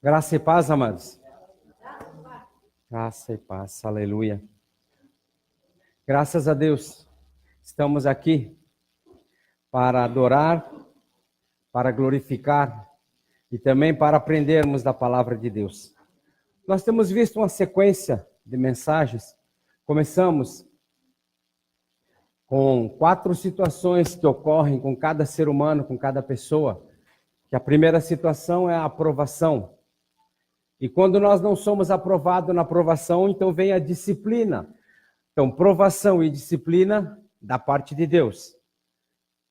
Graça e paz, amados. Graça e paz, aleluia. Graças a Deus, estamos aqui para adorar, para glorificar e também para aprendermos da palavra de Deus. Nós temos visto uma sequência de mensagens. Começamos com 4 situações que ocorrem com cada ser humano, com cada pessoa. Que a primeira situação é a aprovação. E quando nós não somos aprovados na aprovação, então vem a disciplina. Então, provação e disciplina da parte de Deus.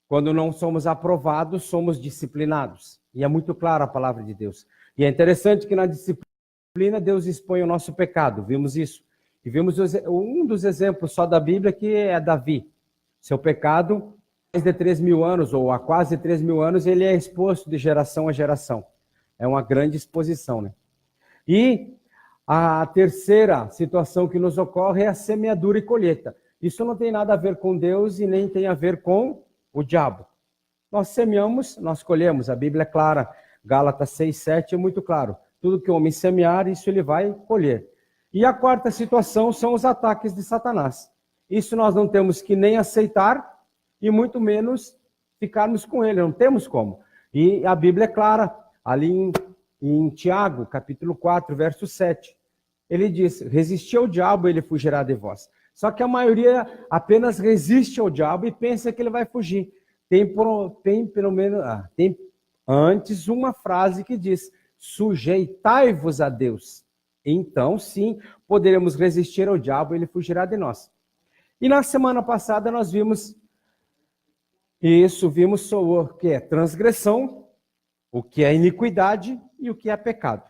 Quando não somos aprovados, somos disciplinados. E é muito clara a palavra de Deus. E é interessante que na disciplina Deus expõe o nosso pecado. Vimos isso. E vimos um dos exemplos só da Bíblia, que é Davi. Seu pecado, mais de 3.000 anos, ou há quase 3.000 anos, ele é exposto de geração a geração. É uma grande exposição, né? E a terceira situação que nos ocorre é a semeadura e colheita. Isso não tem nada a ver com Deus e nem tem a ver com o diabo. Nós semeamos, nós colhemos. A Bíblia é clara. Gálatas 6:7 é muito claro. Tudo que o homem semear, isso ele vai colher. E a quarta situação são os ataques de Satanás. Isso nós não temos que nem aceitar e muito menos ficarmos com ele. Não temos como. E a Bíblia é clara. Ali em Tiago, capítulo 4, verso 7, ele diz, resisti ao diabo, ele fugirá de vós. Só que a maioria apenas resiste ao diabo e pensa que ele vai fugir. Tem pelo menos antes uma frase que diz, sujeitai-vos a Deus. Então, sim, poderemos resistir ao diabo e ele fugirá de nós. E na semana passada nós vimos o que é transgressão, o que é iniquidade e o que é pecado.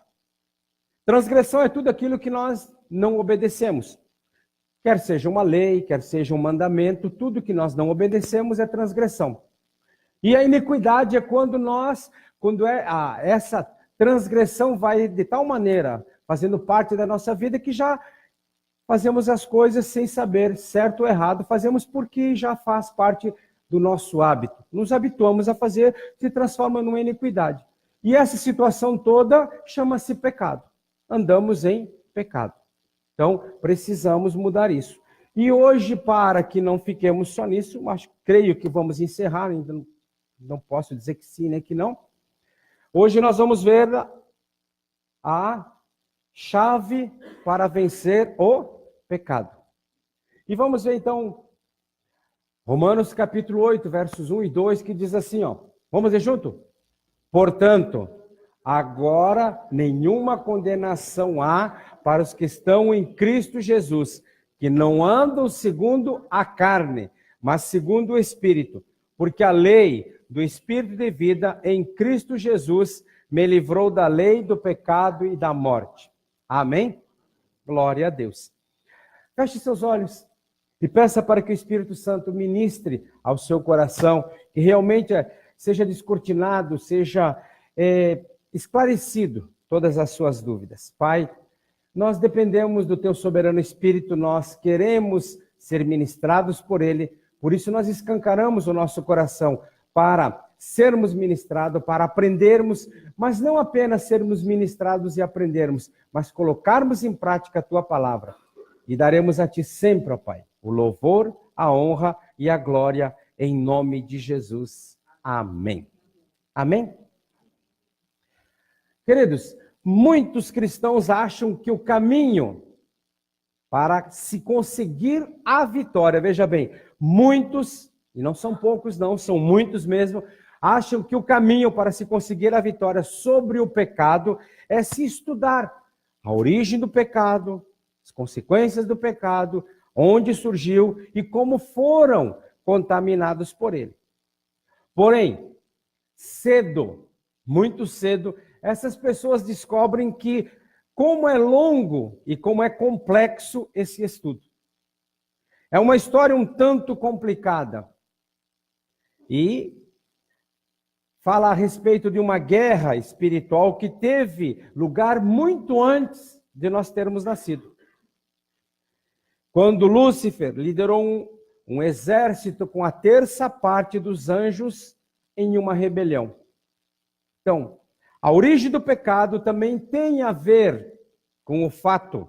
Transgressão é tudo aquilo que nós não obedecemos. Quer seja uma lei, quer seja um mandamento, tudo que nós não obedecemos é transgressão. E a iniquidade é essa transgressão vai de tal maneira, fazendo parte da nossa vida, que já fazemos as coisas sem saber certo ou errado, fazemos porque já faz parte do nosso hábito. Nos habituamos a fazer, se transforma numa iniquidade. E essa situação toda chama-se pecado. Andamos em pecado. Então, precisamos mudar isso. E hoje, para que não fiquemos só nisso, creio que vamos encerrar, ainda não posso dizer que sim, nem que não. Hoje nós vamos ver a chave para vencer o pecado. E vamos ver então Romanos capítulo 8, versos 1 e 2, que diz assim, ó. Vamos ver junto? Portanto, agora nenhuma condenação há para os que estão em Cristo Jesus, que não andam segundo a carne, mas segundo o Espírito. Porque a lei do Espírito de vida em Cristo Jesus me livrou da lei, do pecado e da morte. Amém? Glória a Deus. Feche seus olhos. E peça para que o Espírito Santo ministre ao seu coração, que realmente seja descortinado, seja esclarecido todas as suas dúvidas. Pai, nós dependemos do Teu soberano Espírito, nós queremos ser ministrados por Ele, por isso nós escancaramos o nosso coração para sermos ministrados, para aprendermos, mas não apenas sermos ministrados e aprendermos, mas colocarmos em prática a Tua palavra. E daremos a Ti sempre, ó Pai, o louvor, a honra e a glória, em nome de Jesus. Amém. Amém? Queridos, muitos cristãos acham que o caminho para se conseguir a vitória, veja bem, muitos, e não são poucos não, são muitos mesmo, acham que o caminho para se conseguir a vitória sobre o pecado é se estudar a origem do pecado, as consequências do pecado, onde surgiu e como foram contaminados por ele. Porém, cedo, muito cedo, essas pessoas descobrem que como é longo e como é complexo esse estudo. É uma história um tanto complicada. E fala a respeito de uma guerra espiritual que teve lugar muito antes de nós termos nascido. Quando Lúcifer liderou um exército com a terça parte dos anjos em uma rebelião. Então, A origem do pecado também tem a ver com o fato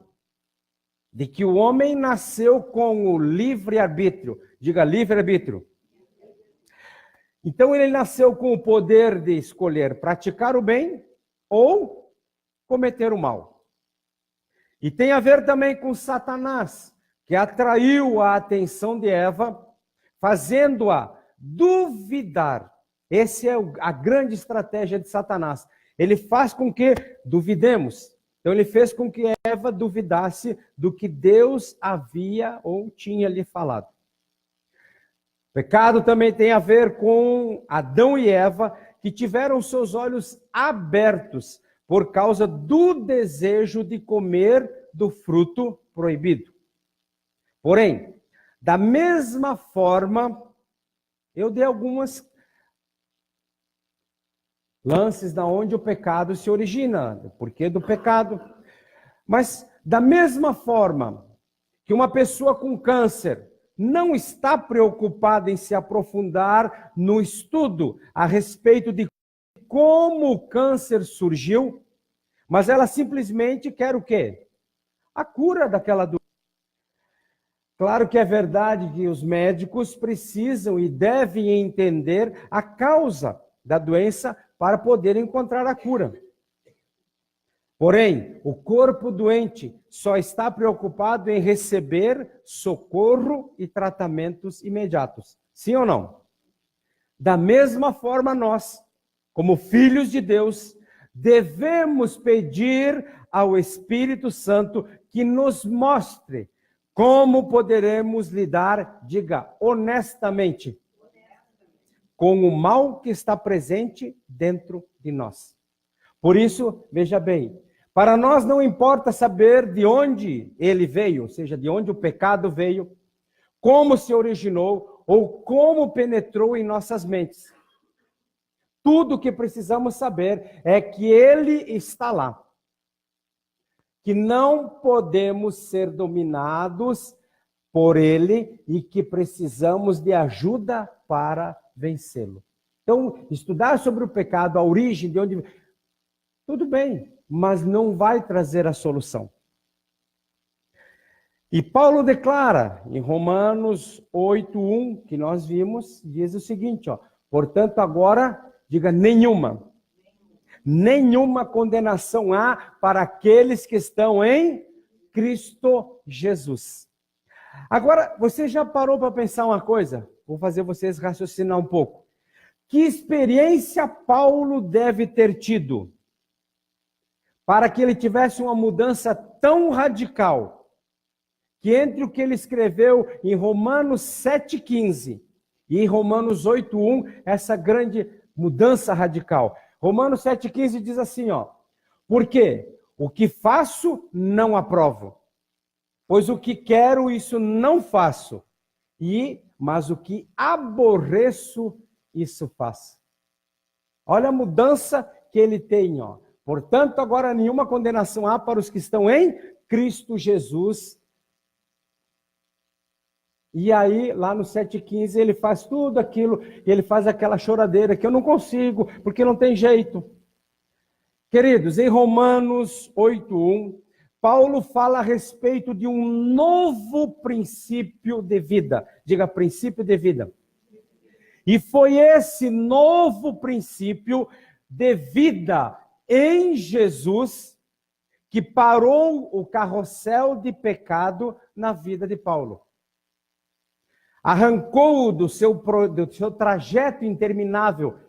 de que o homem nasceu com o livre-arbítrio. Diga livre-arbítrio. Então ele nasceu com o poder de escolher praticar o bem ou cometer o mal. E tem a ver também com Satanás, que atraiu a atenção de Eva, fazendo-a duvidar. Essa é a grande estratégia de Satanás. Ele faz com que duvidemos. Então ele fez com que Eva duvidasse do que Deus havia ou tinha lhe falado. Pecado também tem a ver com Adão e Eva, que tiveram seus olhos abertos por causa do desejo de comer do fruto proibido. Porém, da mesma forma, eu dei algumas lances da onde o pecado se origina, o porquê do pecado. Mas da mesma forma que uma pessoa com câncer não está preocupada em se aprofundar no estudo a respeito de como o câncer surgiu, mas ela simplesmente quer o quê? A cura daquela doença. Claro que é verdade que os médicos precisam e devem entender a causa da doença para poder encontrar a cura. Porém, o corpo doente só está preocupado em receber socorro e tratamentos imediatos. Sim ou não? Da mesma forma, nós, como filhos de Deus, devemos pedir ao Espírito Santo que nos mostre como poderemos lidar, diga, honestamente, com o mal que está presente dentro de nós. Por isso, veja bem, para nós não importa saber de onde ele veio, ou seja, de onde o pecado veio, como se originou ou como penetrou em nossas mentes. Tudo o que precisamos saber é que ele está lá. Que não podemos ser dominados por ele e que precisamos de ajuda para vencê-lo. Então, estudar sobre o pecado, a origem, de onde... Tudo bem, mas não vai trazer a solução. E Paulo declara, em Romanos 8:1, que nós vimos, diz o seguinte, ó, portanto, agora, diga nenhuma. Nenhuma condenação há para aqueles que estão em Cristo Jesus. Agora, você já parou para pensar uma coisa? Vou fazer vocês raciocinar um pouco. Que experiência Paulo deve ter tido para que ele tivesse uma mudança tão radical que entre o que ele escreveu em Romanos 7,15 e em Romanos 8,1, essa grande mudança radical. Romanos 7,15 diz assim, ó, porque o que faço não aprovo, pois o que quero isso não faço, mas o que aborreço isso faço. Olha a mudança que ele tem, ó. Portanto, agora nenhuma condenação há para os que estão em Cristo Jesus. E aí, lá no 7,15, ele faz tudo aquilo, e ele faz aquela choradeira que eu não consigo, porque não tem jeito. Queridos, em Romanos 8,1, Paulo fala a respeito de um novo princípio de vida. Diga, princípio de vida. E foi esse novo princípio de vida em Jesus que parou o carrossel de pecado na vida de Paulo. Arrancou-o do seu trajeto interminável.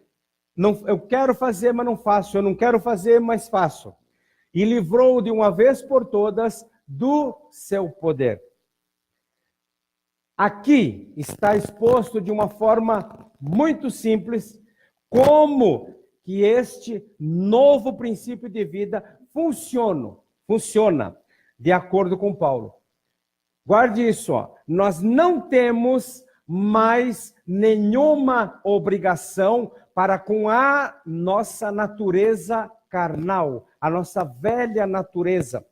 Não, eu quero fazer, mas não faço. Eu não quero fazer, mas faço. E livrou-o de uma vez por todas do seu poder. Aqui está exposto de uma forma muito simples como que este novo princípio de vida funciona de acordo com Paulo. Guarde isso, ó. Nós não temos mais nenhuma obrigação para com a nossa natureza carnal, a nossa velha natureza,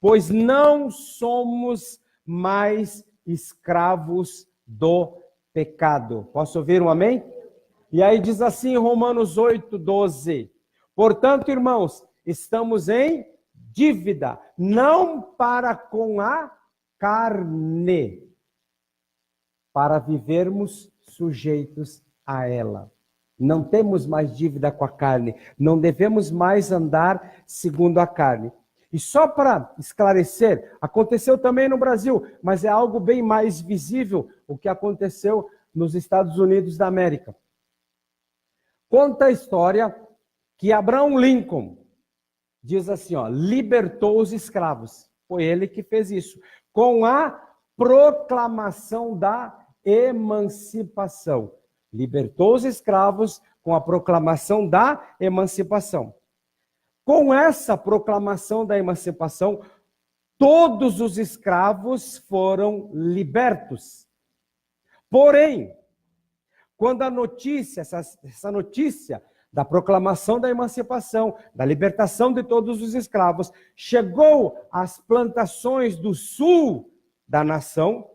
pois não somos mais escravos do pecado. Posso ouvir um amém? E aí diz assim em Romanos 8:12, Portanto, irmãos, estamos em dívida, não para com a carne, para vivermos sujeitos a ela. Não temos mais dívida com a carne, não devemos mais andar segundo a carne. E só para esclarecer, aconteceu também no Brasil, mas é algo bem mais visível o que aconteceu nos Estados Unidos da América. Conta a história que Abraham Lincoln, diz assim, ó, libertou os escravos. Foi ele que fez isso, com a proclamação da emancipação. Libertou os escravos com a proclamação da emancipação. Com essa proclamação da emancipação, todos os escravos foram libertos. Porém, quando a notícia, essa notícia da proclamação da emancipação, da libertação de todos os escravos, chegou às plantações do sul da nação,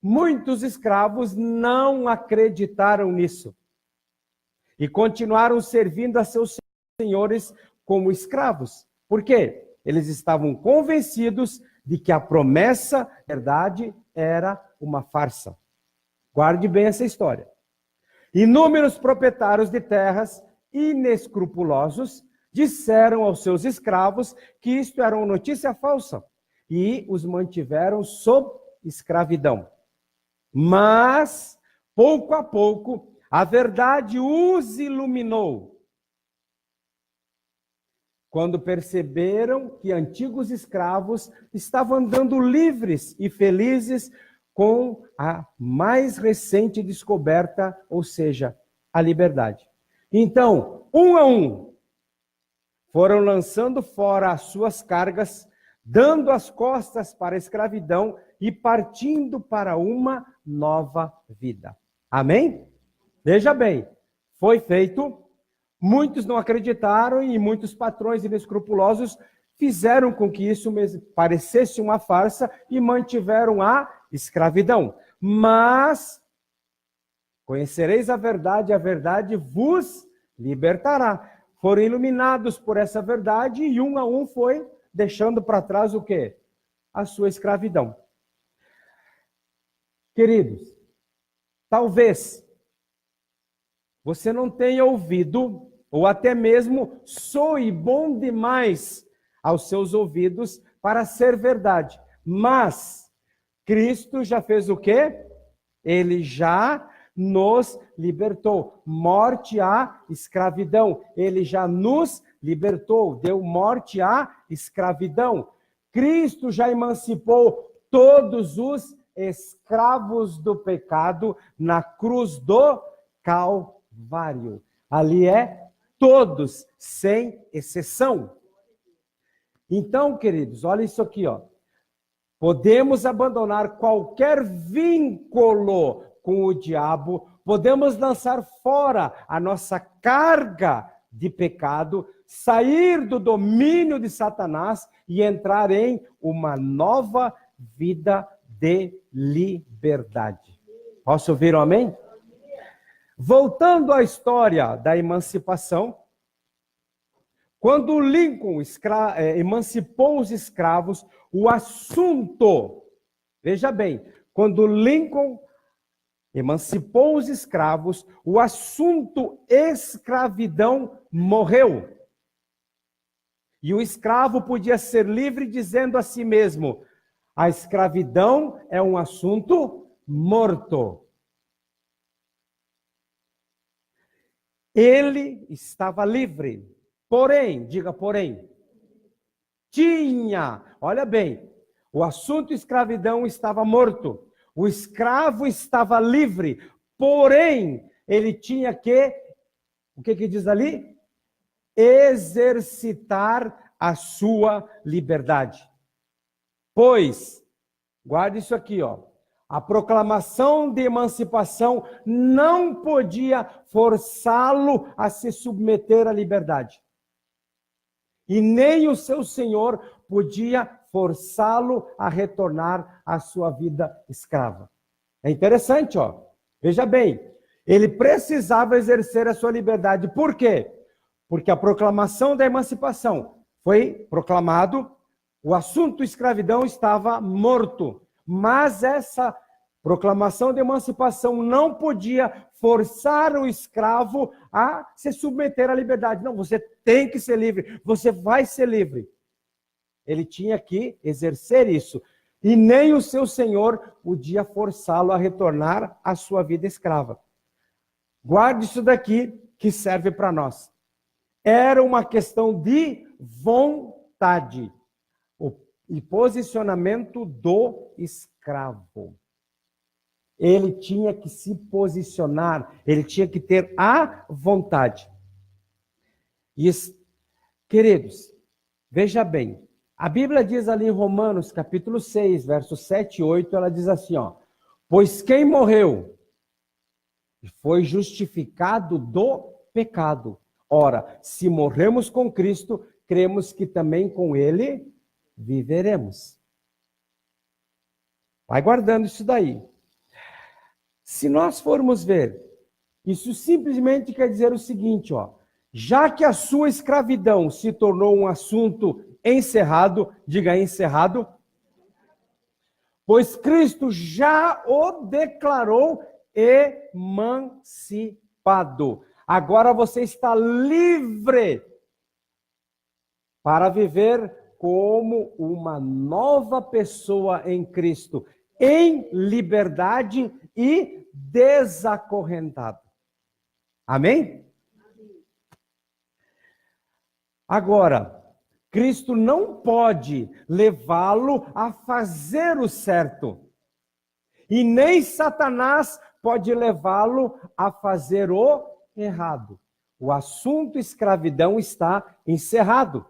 muitos escravos não acreditaram nisso e continuaram servindo a seus senhores como escravos. Por quê? Eles estavam convencidos de que a promessa, verdade, era uma farsa. Guarde bem essa história. Inúmeros proprietários de terras inescrupulosos disseram aos seus escravos que isto era uma notícia falsa e os mantiveram sob escravidão. Mas, pouco a pouco, a verdade os iluminou. Quando perceberam que antigos escravos estavam andando livres e felizes com a mais recente descoberta, ou seja, a liberdade. Então, um a um, foram lançando fora as suas cargas, dando as costas para a escravidão e partindo para uma nova vida. Amém? Veja bem, foi feito. Muitos não acreditaram e muitos patrões inescrupulosos fizeram com que isso parecesse uma farsa e mantiveram a escravidão. Mas conhecereis a verdade vos libertará. Foram iluminados por essa verdade e um a um foi deixando para trás o quê? A sua escravidão. Queridos, talvez você não tenha ouvido ou até mesmo soe bom demais aos seus ouvidos para ser verdade. Mas Cristo já fez o quê? Ele já nos libertou. Morte à escravidão. Ele já nos libertou, deu morte à escravidão. Cristo já emancipou todos os escravos do pecado na cruz do Calvário. Ali é todos, sem exceção. Então, queridos, olha isso aqui, ó. Podemos abandonar qualquer vínculo com o diabo, podemos lançar fora a nossa carga de pecado, sair do domínio de Satanás e entrar em uma nova vida de liberdade. Posso ouvir um amém? Voltando à história da emancipação, quando Lincoln emancipou os escravos, o assunto, veja bem, quando Lincoln emancipou os escravos, o assunto escravidão morreu. E o escravo podia ser livre dizendo a si mesmo: a escravidão é um assunto morto. Ele estava livre. Porém, diga porém, olha bem, o assunto escravidão estava morto. O escravo estava livre. Porém, ele tinha que, o que diz ali? Exercitar a sua liberdade. Pois, guarde isso aqui, ó. A proclamação de emancipação não podia forçá-lo a se submeter à liberdade. E nem o seu senhor podia forçá-lo a retornar à sua vida escrava. É interessante, ó. Veja bem, ele precisava exercer a sua liberdade. Por quê? porque a proclamação da emancipação foi proclamado, o assunto escravidão estava morto, mas essa proclamação de emancipação não podia forçar o escravo a se submeter à liberdade. Não, você tem que ser livre, você vai ser livre. Ele tinha que exercer isso. E nem o seu senhor podia forçá-lo a retornar à sua vida escrava. Guarde isso daqui que serve para nós. Era uma questão de vontade e posicionamento do escravo. Ele tinha que se posicionar, ele tinha que ter a vontade. E, queridos, veja bem, a Bíblia diz ali em Romanos, capítulo 6, versos 7 e 8, ela diz assim, ó, pois quem morreu foi justificado do pecado. Ora, se morremos com Cristo, cremos que também com Ele viveremos. Vai guardando isso daí. Se nós formos ver, isso simplesmente quer dizer o seguinte, ó, já que a sua escravidão se tornou um assunto encerrado, diga encerrado, pois Cristo já o declarou emancipado. Agora você está livre para viver como uma nova pessoa em Cristo, em liberdade e desacorrentado. Amém? Agora, Cristo não pode levá-lo a fazer o certo. E nem Satanás pode levá-lo a fazer o errado. O assunto escravidão está encerrado.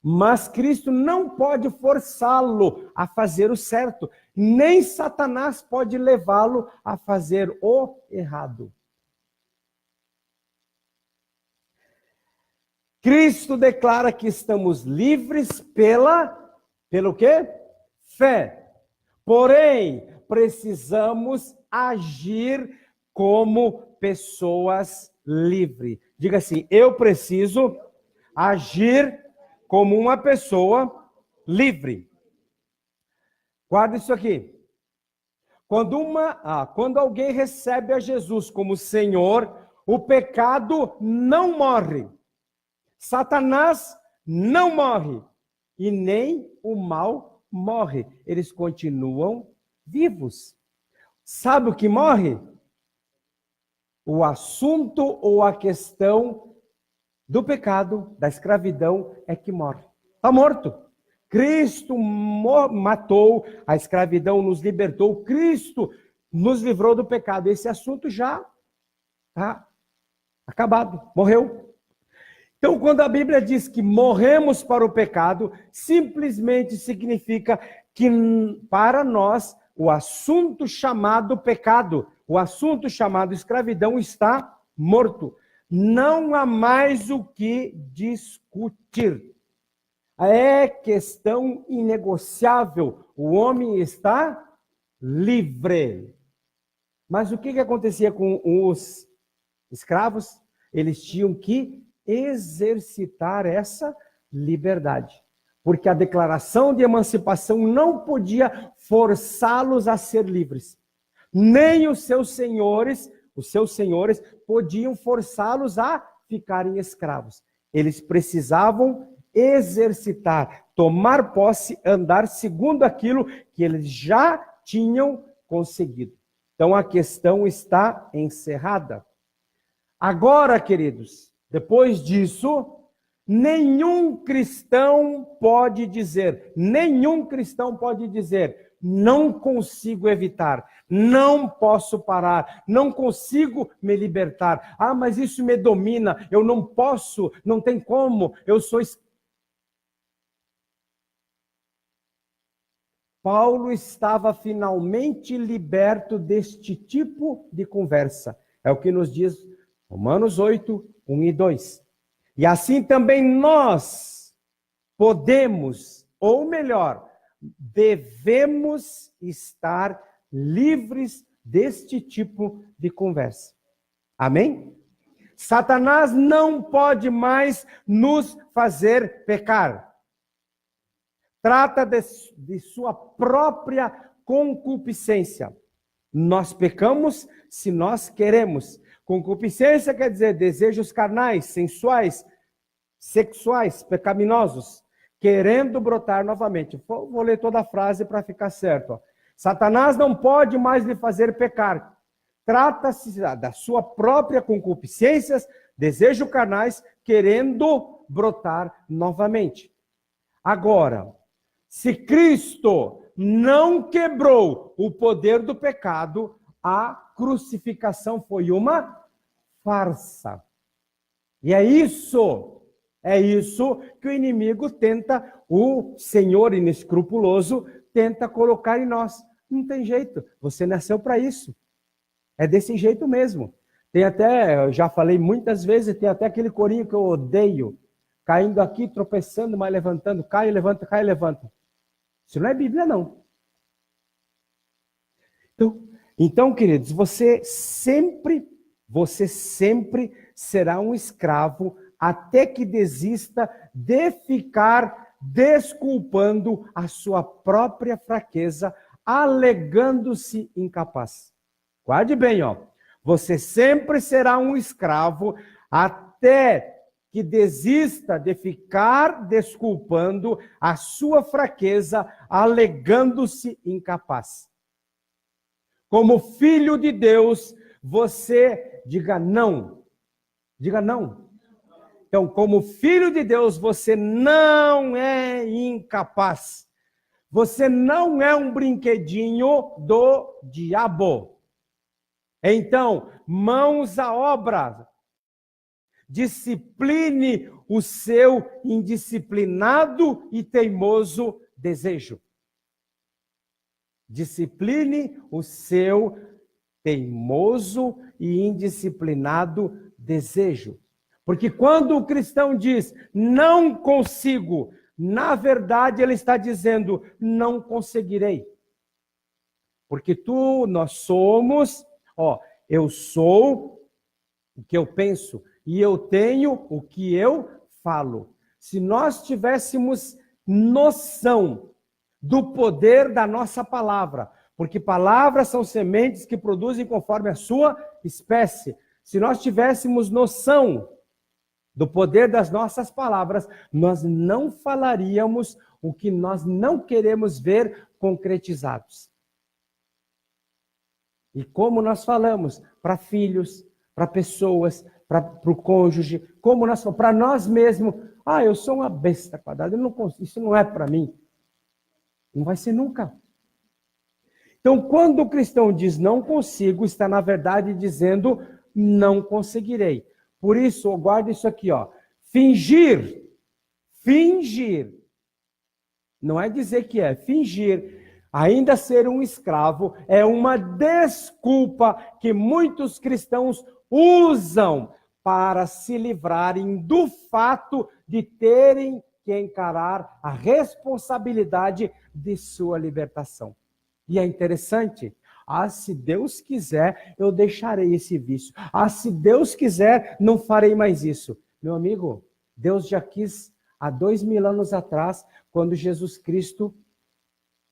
Mas Cristo não pode forçá-lo a fazer o certo. Nem Satanás pode levá-lo a fazer o errado. Cristo declara que estamos livres pelo quê? Fé. Porém, precisamos agir como pessoas livres. Diga assim, eu preciso agir como uma pessoa livre. Guarda isso aqui. Quando alguém recebe a Jesus como Senhor, o pecado não morre. Satanás não morre. E nem o mal morre. Eles continuam vivos. Sabe o que morre? O assunto ou a questão do pecado, da escravidão, é que morre. Está morto. Cristo matou a escravidão, nos libertou. Cristo nos livrou do pecado. Esse assunto já está acabado, morreu. Então, quando a Bíblia diz que morremos para o pecado, simplesmente significa que para nós o assunto chamado pecado, o assunto chamado escravidão está morto. Não há mais o que discutir. É questão inegociável. O homem está livre. Mas o que acontecia com os escravos? Eles tinham que exercitar essa liberdade. Porque a declaração de emancipação não podia forçá-los a ser livres. Nem os seus senhores podiam forçá-los a ficarem escravos. Eles precisavam exercitar, tomar posse, andar segundo aquilo que eles já tinham conseguido. Então a questão está encerrada. Agora, queridos, depois disso, nenhum cristão pode dizer, não consigo evitar, não posso parar, não consigo me libertar. Ah, mas isso me domina, eu não posso, não tem como, eu sou... Paulo estava finalmente liberto deste tipo de conversa. É o que nos diz Romanos 8, 1 e 2. E assim também nós podemos, ou melhor, devemos estar livres deste tipo de conversa. Amém? Satanás não pode mais nos fazer pecar. Trata de sua própria concupiscência. Nós pecamos se nós queremos. Concupiscência quer dizer desejos carnais, sensuais, sexuais, pecaminosos, querendo brotar novamente. Vou ler toda a frase para ficar certo. Satanás não pode mais lhe fazer pecar. Trata-se da sua própria concupiscência, desejos carnais, querendo brotar novamente. Agora, se Cristo não quebrou o poder do pecado, a crucificação foi uma farsa. E é isso que o inimigo tenta, o Senhor inescrupuloso, tenta colocar em nós. Não tem jeito, você nasceu para isso. É desse jeito mesmo. Tem até, eu já falei muitas vezes, tem até aquele corinho que eu odeio, caindo aqui, tropeçando, mas levantando, cai, levanta, cai, levanta. Isso não é Bíblia, não. Então, queridos, você sempre será um escravo até que desista de ficar desculpando a sua própria fraqueza, alegando-se incapaz. Guarde bem, ó. Você sempre será um escravo até que desista de ficar desculpando a sua fraqueza, alegando-se incapaz. Como filho de Deus, você diga não. Diga não. Então, como filho de Deus, você não é incapaz. Você não é um brinquedinho do diabo. Então, mãos à obra. Discipline o seu indisciplinado e teimoso desejo. Discipline o seu teimoso e indisciplinado desejo. Porque quando o cristão diz, não consigo, na verdade ele está dizendo, não conseguirei. Porque nós somos, eu sou o que eu penso e eu tenho o que eu falo. Se nós tivéssemos noção do poder da nossa palavra, porque palavras são sementes que produzem conforme a sua espécie. Se nós tivéssemos noção do poder das nossas palavras, nós não falaríamos o que nós não queremos ver concretizados. E como nós falamos para filhos, para pessoas, para o cônjuge, como nós falamos para nós mesmos, eu sou uma besta quadrada, isso não é para mim. Não vai ser nunca. Então, quando o cristão diz não consigo, está na verdade dizendo não conseguirei. Por isso, guarda isso aqui, fingir, não é dizer que é, fingir, ainda ser um escravo, é uma desculpa que muitos cristãos usam para se livrarem do fato de terem que encarar a responsabilidade de sua libertação. E é interessante, se Deus quiser, eu deixarei esse vício. Se Deus quiser, não farei mais isso. Meu amigo, Deus já quis há 2000 anos atrás, quando Jesus Cristo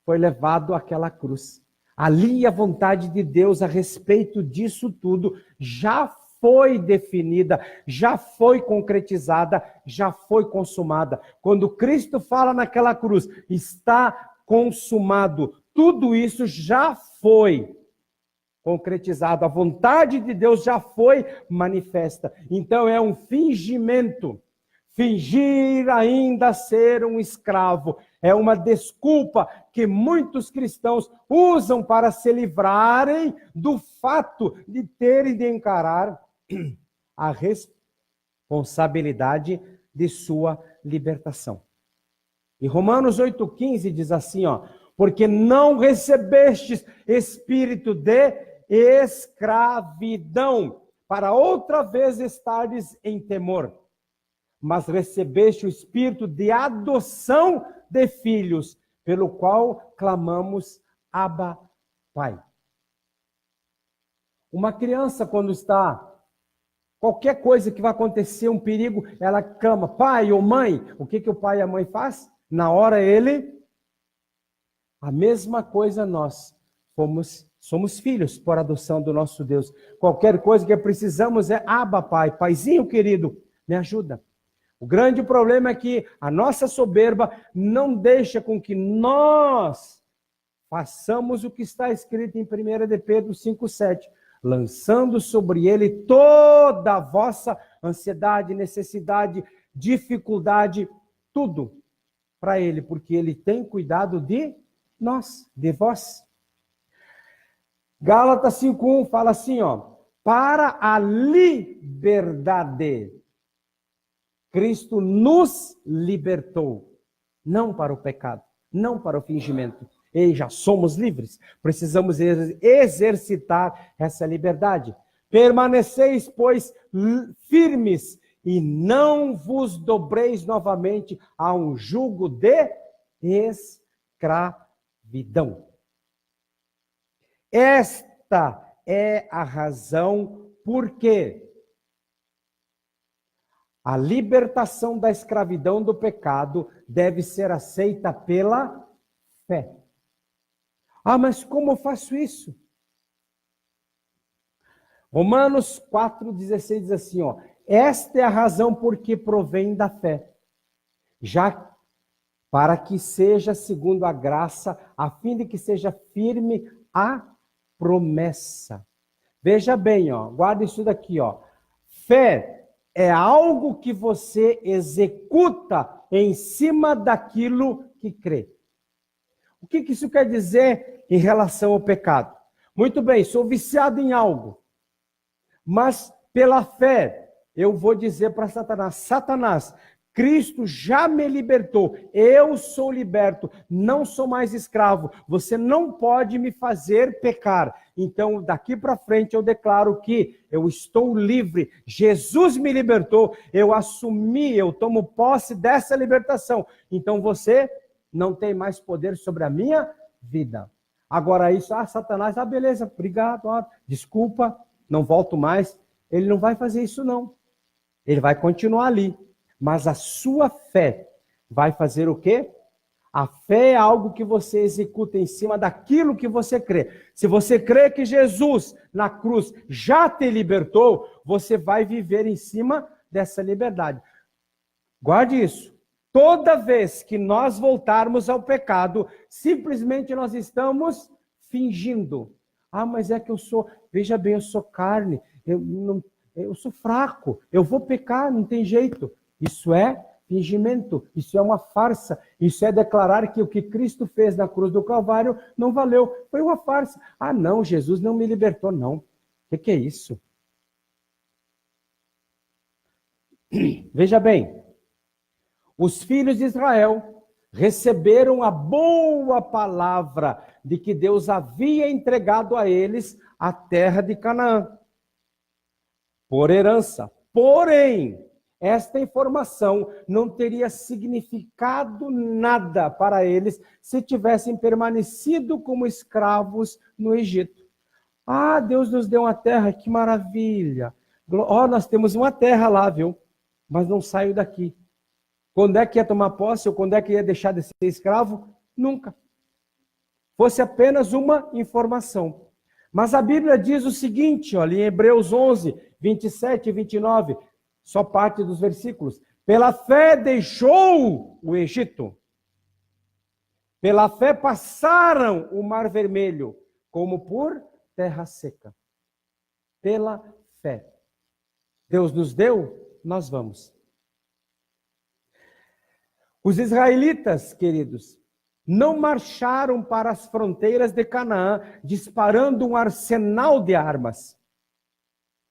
foi levado àquela cruz. Ali a vontade de Deus a respeito disso tudo já foi definida, já foi concretizada, já foi consumada. Quando Cristo fala naquela cruz, está consumado. Tudo isso já foi concretizado. A vontade de Deus já foi manifesta. Então é um fingimento. Fingir ainda ser um escravo é uma desculpa que muitos cristãos usam para se livrarem do fato de terem de encarar a responsabilidade de sua libertação. E Romanos 8,15 diz assim, porque não recebestes espírito de escravidão, para outra vez estardes em temor, mas recebeste o espírito de adoção de filhos, pelo qual clamamos, Abba, Pai. Uma criança, quando está Qualquer coisa que vai acontecer, um perigo, ela clama, pai ou mãe. O que o pai e a mãe faz? Na hora a mesma coisa nós somos filhos por adoção do nosso Deus. Qualquer coisa que precisamos é Abba, pai, paizinho querido, me ajuda. O grande problema é que a nossa soberba não deixa com que nós façamos o que está escrito em 1 de Pedro 5,7. Lançando sobre ele toda a vossa ansiedade, necessidade, dificuldade, tudo para ele, porque ele tem cuidado de nós, de vós. Gálatas 5:1 fala assim, para a liberdade, Cristo nos libertou, não para o pecado, não para o fingimento. E já somos livres, precisamos exercitar essa liberdade. Permaneceis, pois, firmes e não vos dobreis novamente a um jugo de escravidão. Esta é a razão por que a libertação da escravidão do pecado deve ser aceita pela fé. Ah, mas como eu faço isso? Romanos 4,16 diz assim, esta é a razão por que provém da fé, já para que seja segundo a graça, a fim de que seja firme a promessa. Veja bem, guarda isso daqui, fé é algo que você executa em cima daquilo que crê. O que isso quer dizer em relação ao pecado? Muito bem, sou viciado em algo, mas pela fé eu vou dizer para Satanás, Satanás, Cristo já me libertou, eu sou liberto, não sou mais escravo, você não pode me fazer pecar. Então, daqui para frente eu declaro que eu estou livre, Jesus me libertou, eu assumi, eu tomo posse dessa libertação. Então você não tem mais poder sobre a minha vida. Agora isso, Satanás, beleza, obrigado, desculpa, não volto mais. Ele não vai fazer isso não. Ele vai continuar ali. Mas a sua fé vai fazer o quê? A fé é algo que você executa em cima daquilo que você crê. Se você crê que Jesus na cruz já te libertou, você vai viver em cima dessa liberdade. Guarde isso. Toda vez que nós voltarmos ao pecado, simplesmente nós estamos fingindo. Mas é que veja bem, eu sou carne, eu sou fraco, eu vou pecar, não tem jeito. Isso é fingimento, isso é uma farsa, isso é declarar que o que Cristo fez na cruz do Calvário não valeu, foi uma farsa. Não, Jesus não me libertou, não. O que é isso? Veja bem, os filhos de Israel receberam a boa palavra de que Deus havia entregado a eles a terra de Canaã por herança. Porém, esta informação não teria significado nada para eles se tivessem permanecido como escravos no Egito. Deus nos deu uma terra, que maravilha. Nós temos uma terra lá, viu? Mas não saio daqui. Quando é que ia tomar posse ou quando é que ia deixar de ser escravo? Nunca. Fosse apenas uma informação. Mas a Bíblia diz o seguinte, em Hebreus 11, 27 e 29, só parte dos versículos. Pela fé deixou o Egito. Pela fé passaram o Mar Vermelho, como por terra seca. Pela fé. Deus nos deu, nós vamos. Os israelitas, queridos, não marcharam para as fronteiras de Canaã disparando um arsenal de armas,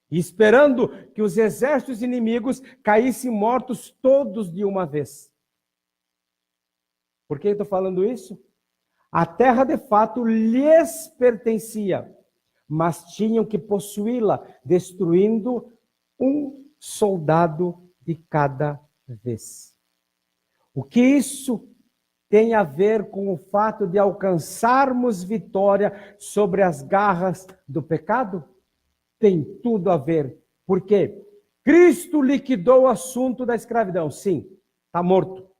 esperando que os exércitos inimigos caíssem mortos todos de uma vez. Por que eu estou falando isso? A terra de fato lhes pertencia, mas tinham que possuí-la, destruindo um soldado de cada vez. O que isso tem a ver com o fato de alcançarmos vitória sobre as garras do pecado? Tem tudo a ver. Por quê? Cristo liquidou o assunto da escravidão. Sim, está morto.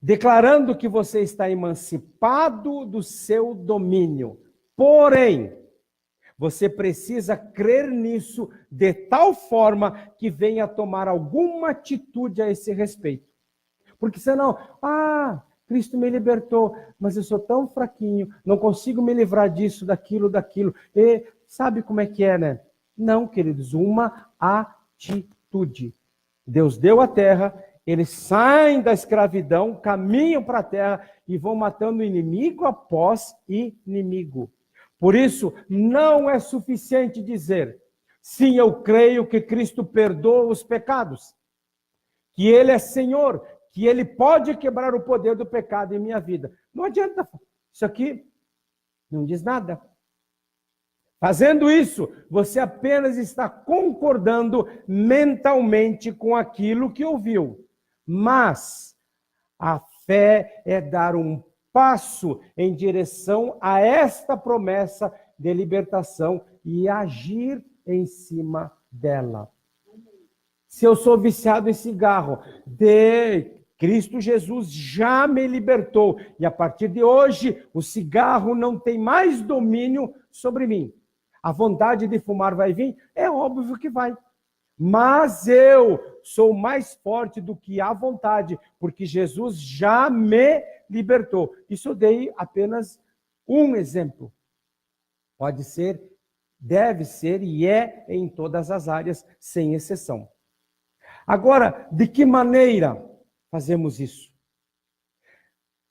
Declarando que você está emancipado do seu domínio. Porém, você precisa crer nisso de tal forma que venha tomar alguma atitude a esse respeito. Porque senão, Cristo me libertou, mas eu sou tão fraquinho, não consigo me livrar disso, daquilo. E sabe como é que é, né? Não, queridos, uma atitude. Deus deu a terra, eles saem da escravidão, caminham para a terra e vão matando inimigo após inimigo. Por isso, não é suficiente dizer, sim, eu creio que Cristo perdoa os pecados, que Ele é Senhor, que Ele pode quebrar o poder do pecado em minha vida. Não adianta, isso aqui não diz nada. Fazendo isso, você apenas está concordando mentalmente com aquilo que ouviu. Mas a fé é dar um passo em direção a esta promessa de libertação e agir em cima dela. Se eu sou viciado em cigarro, Cristo Jesus já me libertou. E a partir de hoje, o cigarro não tem mais domínio sobre mim. A vontade de fumar vai vir? É óbvio que vai. Mas eu sou mais forte do que a vontade, porque Jesus já me libertou. Isso eu dei apenas um exemplo. Pode ser, deve ser e é em todas as áreas, sem exceção. Agora, de que maneira fazemos isso?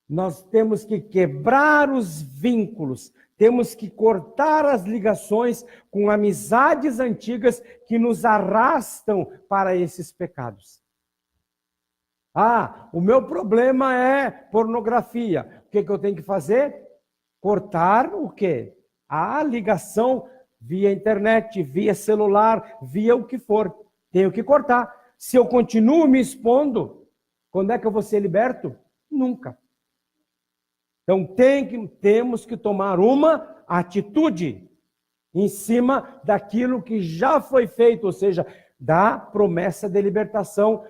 Nós temos que quebrar os vínculos, temos que cortar as ligações com amizades antigas que nos arrastam para esses pecados. O meu problema é pornografia. O que eu tenho que fazer? Cortar o quê? A ligação via internet, via celular, via o que for. Tenho que cortar. Se eu continuo me expondo, quando é que eu vou ser liberto? Nunca. Então temos que tomar uma atitude em cima daquilo que já foi feito, ou seja, da promessa de libertação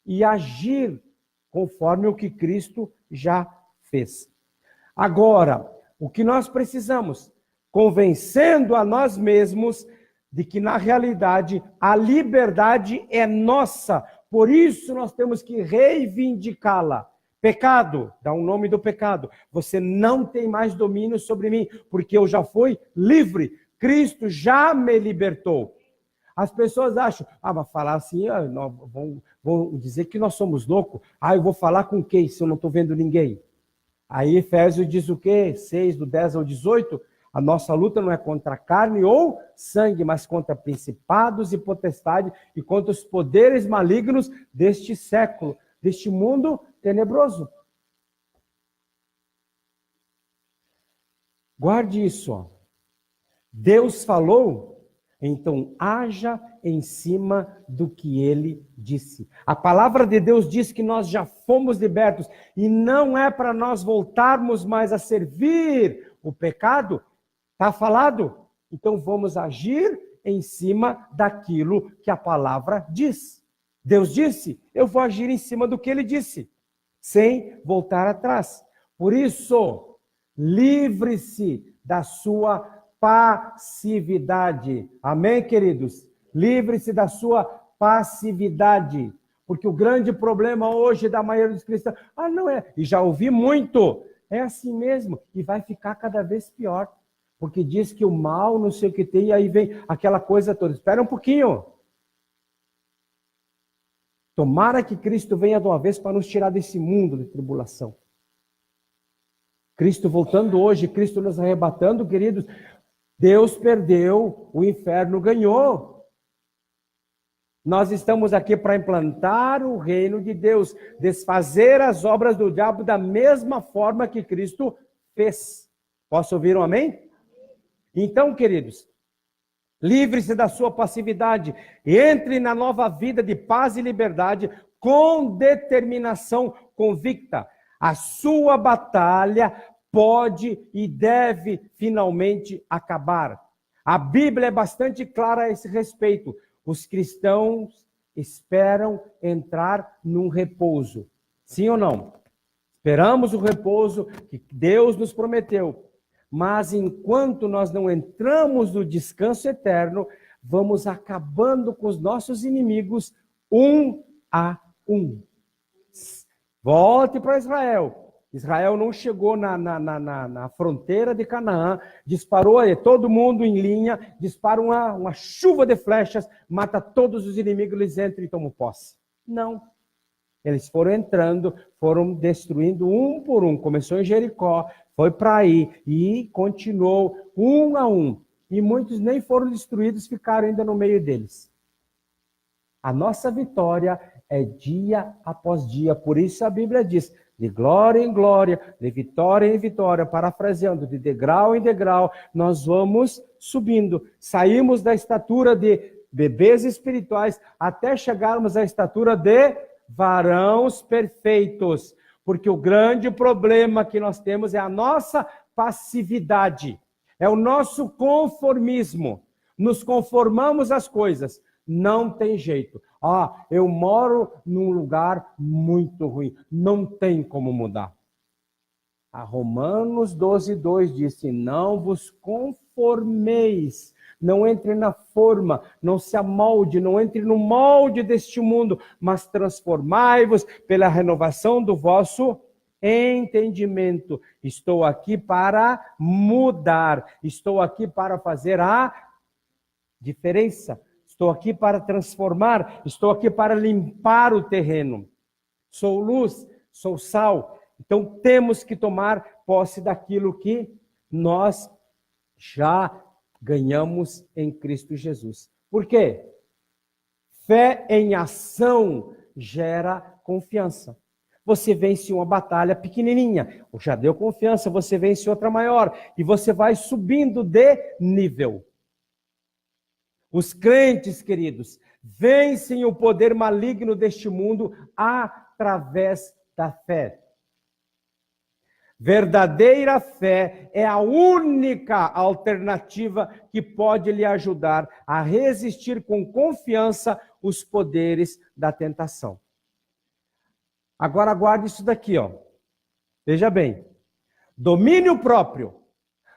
e agir conforme o que Cristo já fez. Agora, o que nós precisamos? Convencendo a nós mesmos de que, na realidade, a liberdade é nossa. Por isso, nós temos que reivindicá-la. Pecado, dá um nome do pecado. Você não tem mais domínio sobre mim, porque eu já fui livre. Cristo já me libertou. As pessoas acham, mas falar assim, vão dizer que nós somos loucos. Eu vou falar com quem se eu não estou vendo ninguém? Aí Efésios diz o quê? 6, do 10 ao 18, a nossa luta não é contra carne ou sangue, mas contra principados e potestades e contra os poderes malignos deste século, deste mundo tenebroso. Guarde isso. Deus falou, então haja em cima do que Ele disse. A palavra de Deus diz que nós já fomos libertos e não é para nós voltarmos mais a servir o pecado. Está falado? Então vamos agir em cima daquilo que a palavra diz. Deus disse, eu vou agir em cima do que Ele disse, sem voltar atrás. Por isso, livre-se da sua passividade. Amém, queridos? Livre-se da sua passividade. Porque o grande problema hoje da maioria dos cristãos, não é, e já ouvi muito, é assim mesmo, e vai ficar cada vez pior. Porque diz que o mal, não sei o que tem, e aí vem aquela coisa toda. Espera um pouquinho. Tomara que Cristo venha de uma vez para nos tirar desse mundo de tribulação. Cristo voltando hoje, Cristo nos arrebatando, queridos. Deus perdeu, o inferno ganhou. Nós estamos aqui para implantar o reino de Deus, desfazer as obras do diabo da mesma forma que Cristo fez. Posso ouvir um amém? Então, queridos, livre-se da sua passividade, entre na nova vida de paz e liberdade com determinação convicta. A sua batalha pode e deve finalmente acabar. A Bíblia é bastante clara a esse respeito. Os cristãos esperam entrar num repouso. Sim ou não? Esperamos o repouso que Deus nos prometeu. Mas enquanto nós não entramos no descanso eterno, vamos acabando com os nossos inimigos um a um. Volte para Israel. Israel não chegou na fronteira de Canaã, disparou todo mundo em linha, dispara uma chuva de flechas, mata todos os inimigos, eles entram e tomam posse. Não. Eles foram entrando, foram destruindo um por um. Começou em Jericó, foi para aí e continuou um a um. E muitos nem foram destruídos, ficaram ainda no meio deles. A nossa vitória é dia após dia. Por isso a Bíblia diz, de glória em glória, de vitória em vitória, parafraseando, de degrau em degrau, nós vamos subindo. Saímos da estatura de bebês espirituais até chegarmos à estatura de varãos perfeitos. Porque o grande problema que nós temos é a nossa passividade, é o nosso conformismo. Nos conformamos às coisas. Não tem jeito. Eu moro num lugar muito ruim. Não tem como mudar. A Romanos 12:2 disse, não vos conformeis. Não entre na forma, não se amolde, não entre no molde deste mundo, mas transformai-vos pela renovação do vosso entendimento. Estou aqui para mudar. Estou aqui para fazer a diferença. Estou aqui para transformar, estou aqui para limpar o terreno. Sou luz, sou sal. Então temos que tomar posse daquilo que nós já ganhamos em Cristo Jesus. Por quê? Fé em ação gera confiança. Você vence uma batalha pequenininha, já deu confiança, você vence outra maior, e você vai subindo de nível. Os crentes, queridos, vencem o poder maligno deste mundo através da fé. Verdadeira fé é a única alternativa que pode lhe ajudar a resistir com confiança os poderes da tentação. Agora aguarde isso daqui, ó. Veja bem. Domínio próprio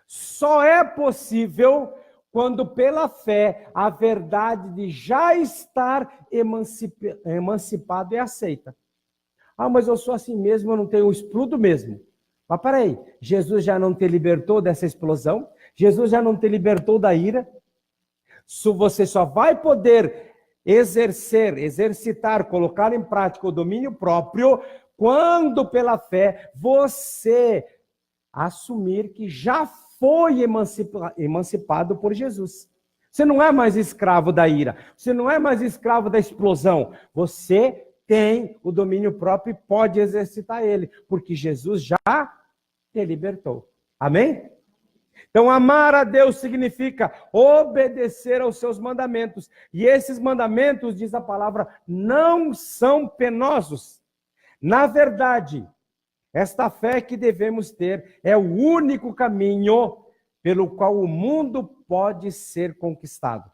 só é possível quando pela fé a verdade de já estar emancipado é aceita. Mas eu sou assim mesmo, eu não tenho, eu explodo mesmo. Mas peraí, Jesus já não te libertou dessa explosão? Jesus já não te libertou da ira? Você só vai poder exercitar, colocar em prática o domínio próprio quando pela fé você assumir que já foi emancipado por Jesus. Você não é mais escravo da ira. Você não é mais escravo da explosão. Você tem o domínio próprio e pode exercitar ele, porque Jesus já te libertou. Amém? Então, amar a Deus significa obedecer aos seus mandamentos. E esses mandamentos, diz a palavra, não são penosos. Na verdade, esta fé que devemos ter é o único caminho pelo qual o mundo pode ser conquistado.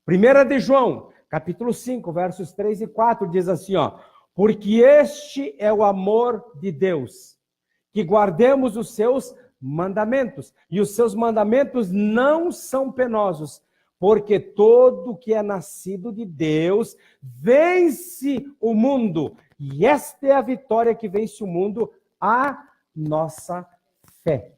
1 de João, capítulo 5, versos 3 e 4, diz assim, porque este é o amor de Deus, que guardemos os seus mandamentos, e os seus mandamentos não são penosos, porque todo que é nascido de Deus vence o mundo, e esta é a vitória que vence o mundo, a nossa fé.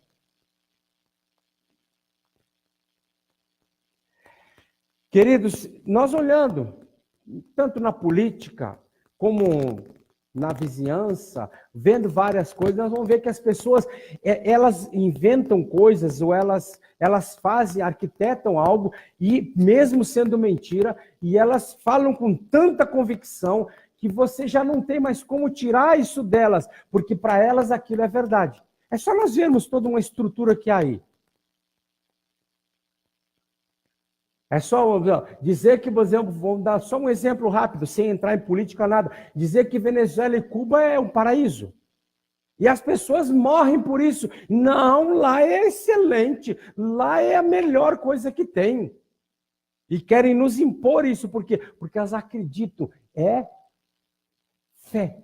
Queridos, nós olhando, tanto na política, como na vizinhança, vendo várias coisas, nós vamos ver que as pessoas, elas inventam coisas, ou elas fazem, arquitetam algo, e mesmo sendo mentira, e elas falam com tanta convicção, que você já não tem mais como tirar isso delas, porque para elas aquilo é verdade. É só nós vermos toda uma estrutura que há aí. É só dizer que, por exemplo, vamos dar só um exemplo rápido, sem entrar em política nada, dizer que Venezuela e Cuba é um paraíso. E as pessoas morrem por isso. Não, lá é excelente, lá é a melhor coisa que tem. E querem nos impor isso, por quê? Porque elas acreditam, é fé.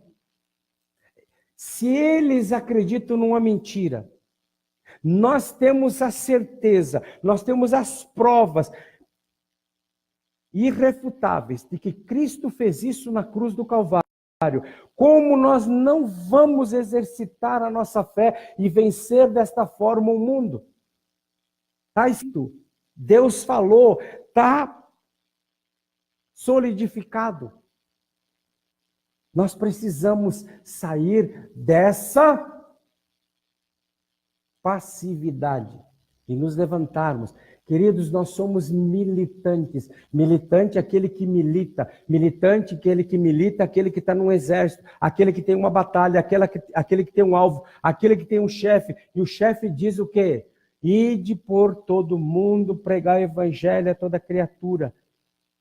Se eles acreditam numa mentira, nós temos a certeza, nós temos as provas irrefutáveis de que Cristo fez isso na cruz do Calvário. Como nós não vamos exercitar a nossa fé e vencer desta forma o mundo? Está escrito, Deus falou, está solidificado. Nós precisamos sair dessa passividade e nos levantarmos. Queridos, nós somos militantes. Militante é aquele que milita. Militante é aquele que milita, aquele que está num exército, aquele que tem uma batalha, aquele que tem um alvo, aquele que tem um chefe. E o chefe diz o quê? Ide por todo mundo, pregar o evangelho a toda criatura.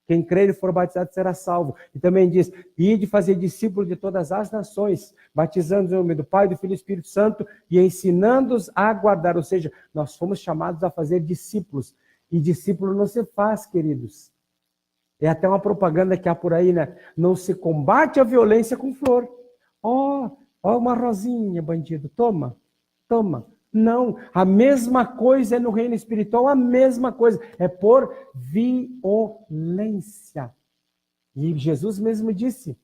Quem crer e for batizado será salvo. E também diz, ide fazer discípulos de todas as nações, batizando-os em nome do Pai, do Filho e do Espírito Santo e ensinando-os a guardar. Ou seja, nós fomos chamados a fazer discípulos. E discípulo não se faz, queridos. É até uma propaganda que há por aí, né? Não se combate a violência com flor. Ó, uma rosinha, bandido, toma. Não, a mesma coisa é no reino espiritual, a mesma coisa, é por violência. E Jesus mesmo disse,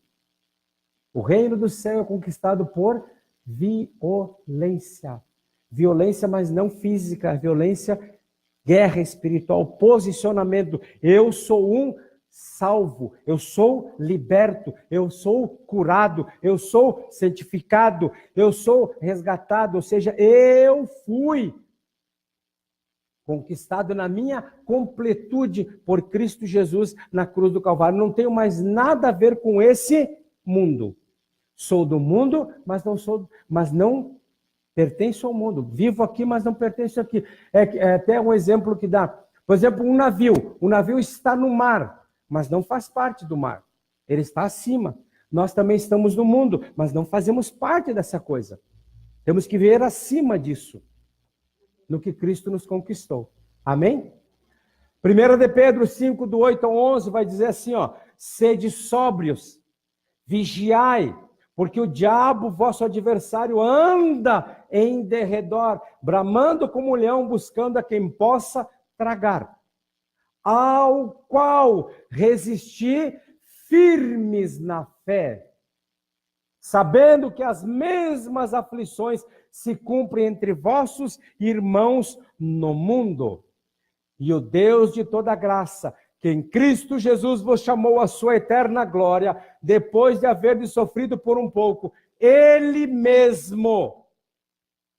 o reino do céu é conquistado por violência. Violência, mas não física, violência, guerra espiritual, posicionamento. Eu sou um salvo, eu sou liberto, eu sou curado, eu sou santificado, eu sou resgatado, ou seja, eu fui conquistado na minha completude por Cristo Jesus na cruz do Calvário. Não tenho mais nada a ver com esse mundo. Sou do mundo, mas não pertenço ao mundo. Vivo aqui, mas não pertenço aqui. É até um exemplo que dá. Por exemplo, um navio. O navio está no mar, mas não faz parte do mar. Ele está acima. Nós também estamos no mundo, mas não fazemos parte dessa coisa. Temos que ver acima disso, no que Cristo nos conquistou. Amém? 1 de Pedro 5, do 8 ao 11, vai dizer assim, ó, sede sóbrios, vigiai, porque o diabo, vosso adversário, anda em derredor, bramando como um leão, buscando a quem possa tragar. Ao qual resistir firmes na fé, sabendo que as mesmas aflições se cumprem entre vossos irmãos no mundo. E o Deus de toda graça, que em Cristo Jesus vos chamou à sua eterna glória, depois de haver sofrido por um pouco, Ele mesmo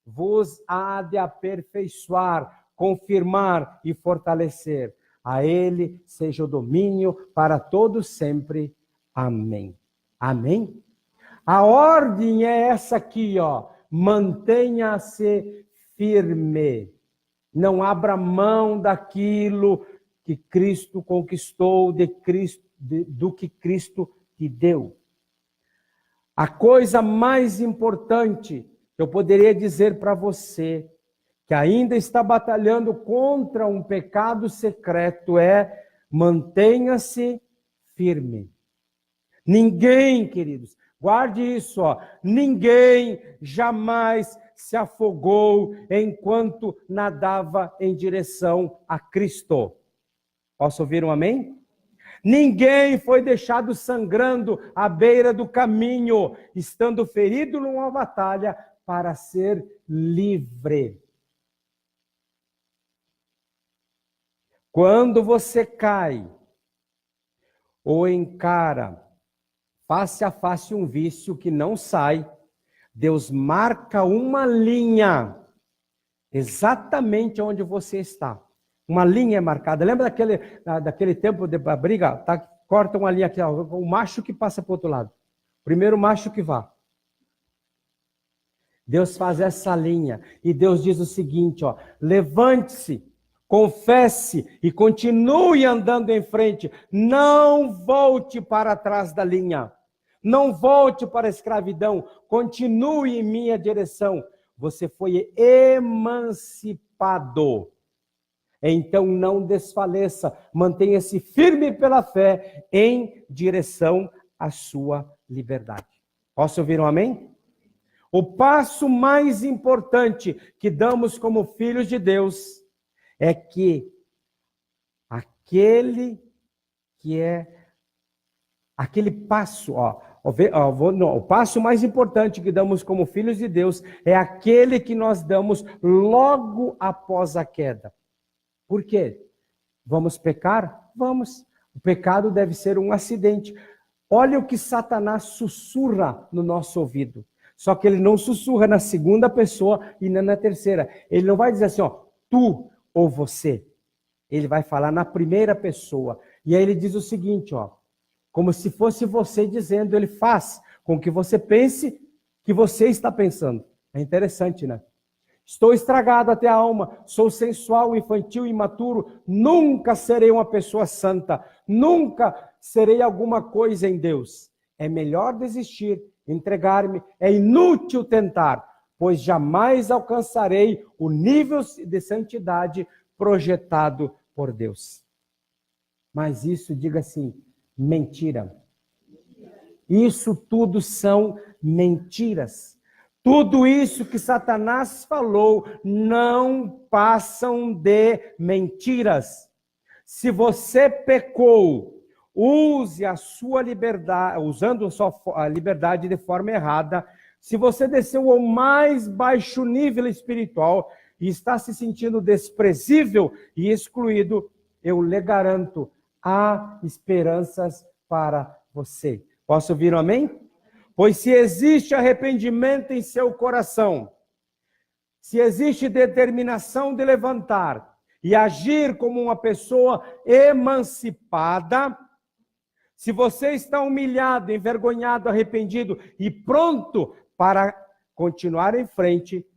vos há de aperfeiçoar, confirmar e fortalecer. A Ele seja o domínio para todos sempre. Amém. Amém? A ordem é essa aqui, ó. Mantenha-se firme. Não abra mão daquilo que Cristo conquistou, do que Cristo te deu. A coisa mais importante que eu poderia dizer para você, que ainda está batalhando contra um pecado secreto, é mantenha-se firme. Ninguém, queridos, guarde isso, ó, ninguém jamais se afogou enquanto nadava em direção a Cristo. Posso ouvir um amém? Ninguém foi deixado sangrando à beira do caminho, estando ferido numa batalha para ser livre. Quando você cai ou encara face a face um vício que não sai, Deus marca uma linha exatamente onde você está. Uma linha marcada. Lembra daquele tempo de briga? Tá? Corta uma linha aqui, ó, o macho que passa para o outro lado. Primeiro macho que vá. Deus faz essa linha. E Deus diz o seguinte, ó, levante-se, confesse e continue andando em frente. Não volte para trás da linha. Não volte para a escravidão, continue em minha direção. Você foi emancipado. Então não desfaleça, mantenha-se firme pela fé em direção à sua liberdade. Posso ouvir um amém? O passo mais importante que damos como filhos de Deus é que aquele passo, o passo mais importante que damos como filhos de Deus é aquele que nós damos logo após a queda. Por quê? Vamos pecar? Vamos. O pecado deve ser um acidente. Olha o que Satanás sussurra no nosso ouvido. Só que ele não sussurra na segunda pessoa e nem na terceira. Ele não vai dizer assim, ó, tu ou você. Ele vai falar na primeira pessoa. E aí ele diz o seguinte, ó, como se fosse você dizendo, ele faz com que você pense que você está pensando. É interessante, né? Estou estragado até a alma, sou sensual, infantil, imaturo, nunca serei uma pessoa santa, nunca serei alguma coisa em Deus. É melhor desistir, entregar-me, é inútil tentar, pois jamais alcançarei o nível de santidade projetado por Deus. Mas isso, diga assim, mentira. Isso tudo são mentiras. Tudo isso que Satanás falou não passam de mentiras. Se você pecou, use a sua liberdade, usando a liberdade de forma errada. Se você desceu ao mais baixo nível espiritual e está se sentindo desprezível e excluído, eu lhe garanto, há esperanças para você. Posso ouvir um amém? Pois se existe arrependimento em seu coração, se existe determinação de levantar e agir como uma pessoa emancipada, se você está humilhado, envergonhado, arrependido e pronto para continuar em frente,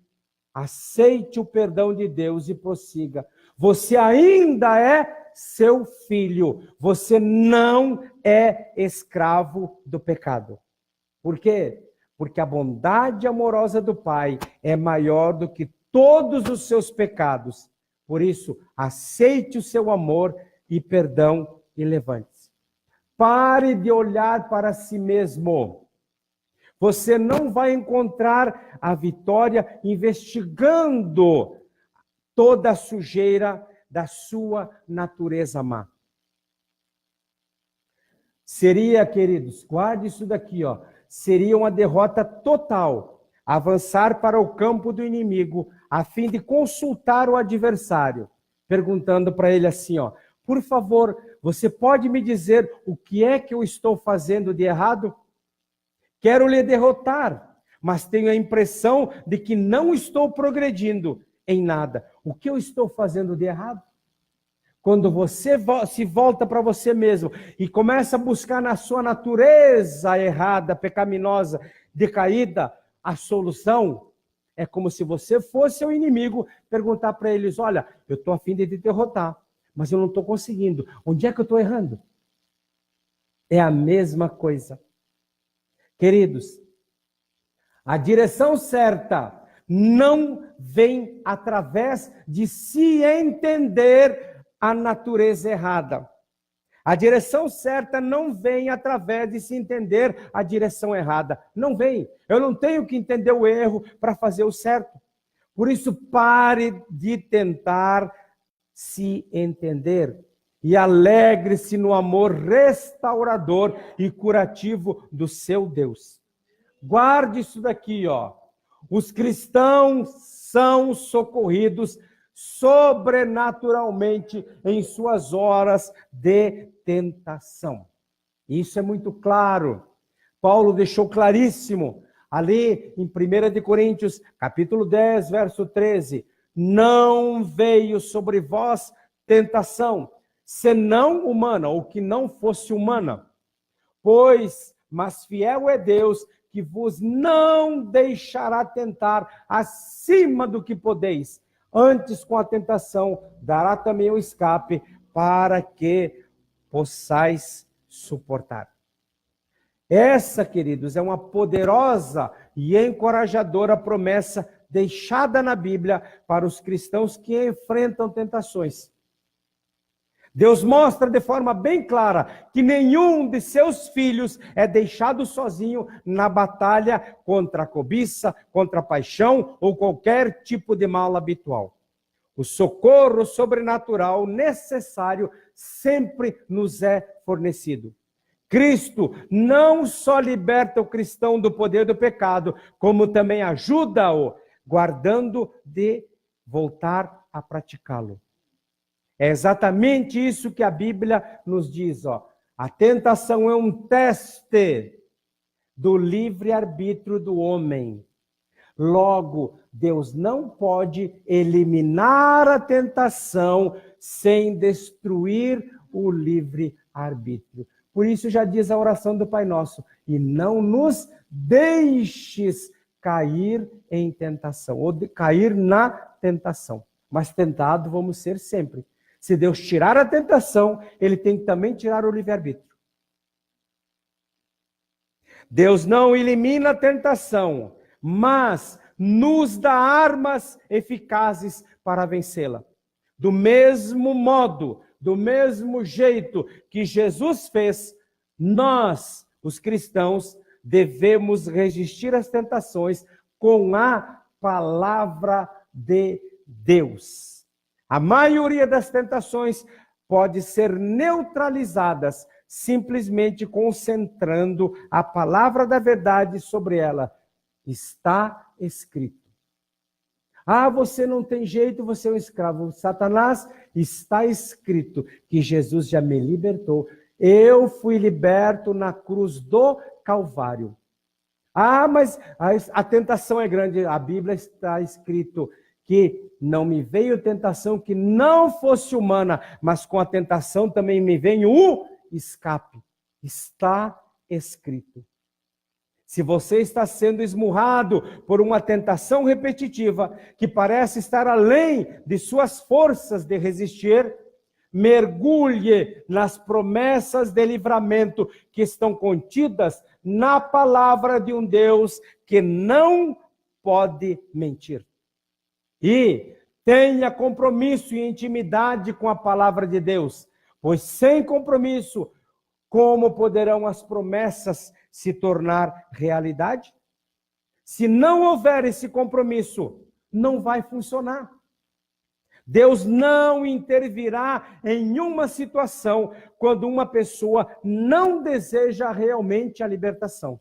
aceite o perdão de Deus e prossiga. Você ainda é seu filho, você não é escravo do pecado. Por quê? Porque a bondade amorosa do Pai é maior do que todos os seus pecados. Por isso, aceite o seu amor e perdão e levante-se. Pare de olhar para si mesmo. Você não vai encontrar a vitória investigando toda a sujeira da sua natureza má. Seria, queridos, guarde isso daqui, ó. Seria uma derrota total avançar para o campo do inimigo a fim de consultar o adversário, perguntando para ele assim, ó, por favor, você pode me dizer o que é que eu estou fazendo de errado? Quero lhe derrotar, mas tenho a impressão de que não estou progredindo em nada. O que eu estou fazendo de errado? Quando você se volta para você mesmo e começa a buscar na sua natureza errada, pecaminosa, decaída, a solução, é como se você fosse o inimigo perguntar para eles, olha, eu estou a fim de te derrotar, mas eu não estou conseguindo. Onde é que eu estou errando? É a mesma coisa. Queridos, a direção certa não vem através de se entender a natureza errada. A direção certa não vem através de se entender a direção errada. Não vem. Eu não tenho que entender o erro para fazer o certo. Por isso, pare de tentar se entender e alegre-se no amor restaurador e curativo do seu Deus. Guarde isso daqui, ó. Os cristãos são socorridos sobrenaturalmente em suas horas de tentação. Isso é muito claro. Paulo deixou claríssimo ali em 1 Coríntios, capítulo 10, verso 13. Não veio sobre vós tentação, senão humana, ou que não fosse humana. Mas fiel é Deus, que vos não deixará tentar acima do que podeis. Antes, com a tentação, dará também o escape para que possais suportar. Essa, queridos, é uma poderosa e encorajadora promessa deixada na Bíblia para os cristãos que enfrentam tentações. Deus mostra de forma bem clara que nenhum de seus filhos é deixado sozinho na batalha contra a cobiça, contra a paixão ou qualquer tipo de mal habitual. O socorro sobrenatural necessário sempre nos é fornecido. Cristo não só liberta o cristão do poder do pecado, como também ajuda-o, guardando de voltar a praticá-lo. É exatamente isso que a Bíblia nos diz, ó. A tentação é um teste do livre-arbítrio do homem. Logo, Deus não pode eliminar a tentação sem destruir o livre-arbítrio. Por isso já diz a oração do Pai Nosso, e não nos deixes cair em tentação, ou cair na tentação. Mas tentado vamos ser sempre. Se Deus tirar a tentação, Ele tem que também tirar o livre-arbítrio. Deus não elimina a tentação, mas nos dá armas eficazes para vencê-la. Do mesmo modo, do mesmo jeito que Jesus fez, nós, os cristãos, devemos resistir às tentações com a palavra de Deus. A maioria das tentações pode ser neutralizadas simplesmente concentrando a palavra da verdade sobre ela. Está escrito. Ah, você não tem jeito, você é um escravo. Satanás, está escrito que Jesus já me libertou. Eu fui liberto na cruz do Calvário. Ah, mas a tentação é grande. A Bíblia está escrito que não me veio tentação que não fosse humana, mas com a tentação também me vem o escape. Está escrito. Se você está sendo esmurrado por uma tentação repetitiva que parece estar além de suas forças de resistir, mergulhe nas promessas de livramento que estão contidas na palavra de um Deus que não pode mentir. E tenha compromisso e intimidade com a palavra de Deus, pois sem compromisso, como poderão as promessas se tornar realidade? Se não houver esse compromisso, não vai funcionar. Deus não intervirá em uma situação quando uma pessoa não deseja realmente a libertação.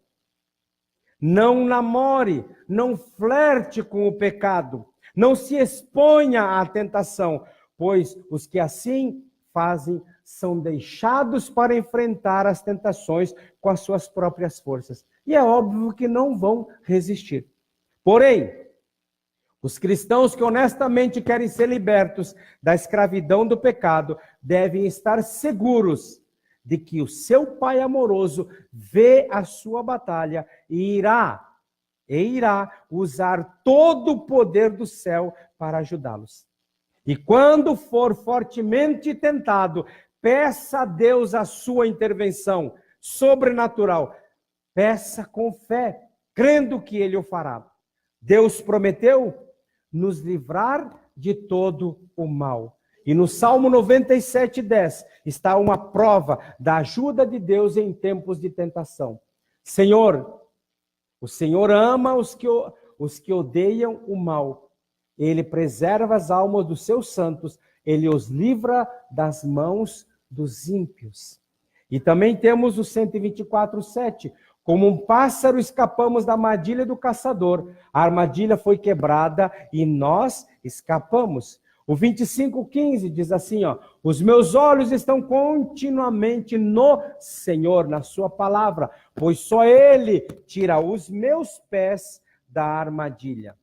Não namore, não flerte com o pecado, não se exponha à tentação, pois os que assim fazem são deixados para enfrentar as tentações com as suas próprias forças. E é óbvio que não vão resistir. Porém, os cristãos que honestamente querem ser libertos da escravidão do pecado devem estar seguros de que o seu Pai amoroso vê a sua batalha e irá usar todo o poder do céu para ajudá-los. E quando for fortemente tentado, peça a Deus a sua intervenção sobrenatural. Peça com fé, crendo que Ele o fará. Deus prometeu nos livrar de todo o mal. E no Salmo 97:10 está uma prova da ajuda de Deus em tempos de tentação. Senhor, o Senhor ama os que odeiam o mal. Ele preserva as almas dos seus santos. Ele os livra das mãos dos ímpios. E também temos o 124:7. Como um pássaro escapamos da armadilha do caçador. A armadilha foi quebrada e nós escapamos. O 25:15 diz assim, ó: os meus olhos estão continuamente no Senhor, na sua palavra, pois só Ele tira os meus pés da armadilha.